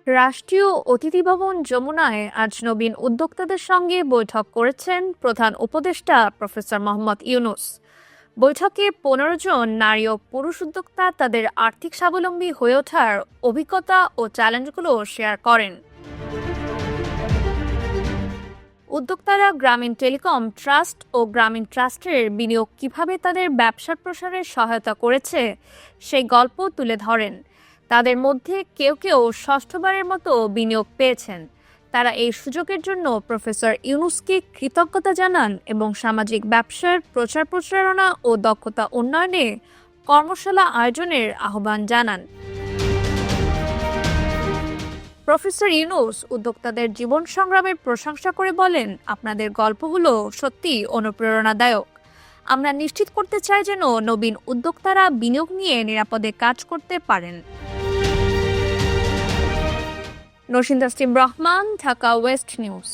রাষ্ট্রীয় অতিথি ভবন যমুনায় আজ নবীন উদ্যোক্তাদের সঙ্গে বৈঠক করেছেন প্রধান উপদেষ্টা প্রফেসর মোহাম্মদ ইউনূস। বৈঠকে ১৫ জন নারী ও পুরুষ উদ্যোক্তা তাদের আর্থিক স্বাবলম্বী হয়ে ওঠার অভিজ্ঞতা ও চ্যালেঞ্জগুলো শেয়ার করেন। উদ্যোক্তারা গ্রামীণ টেলিকম ট্রাস্ট ও গ্রামীণ ট্রাস্টের বিনিয়োগ কিভাবে তাদের ব্যবসার প্রসারে সহায়তা করেছে সেই গল্প তুলে ধরেন। তাদের মধ্যে কেউ কেউ ষষ্ঠবারের মতো বিনিয়োগ পেয়েছেন। তারা এই সুযোগের জন্য প্রফেসর ইউনূসকে কৃতজ্ঞতা জানান এবং সামাজিক ব্যবসার প্রচার প্রচারণা ও দক্ষতা উন্নয়নে কর্মশালা আয়োজনের আহ্বান জানান। প্রফেসর ইউনূস উদ্যোক্তাদের জীবন সংগ্রামের প্রশংসা করে বলেন, আপনাদের গল্পগুলো সত্যিই অনুপ্রেরণাদায়ক। আমরা নিশ্চিত করতে চাই যেন নবীন উদ্যোক্তারা বিনিয়োগ নিয়ে নিরাপদে কাজ করতে পারেন। Nasin Tasnim Rahman, Dhaka West news.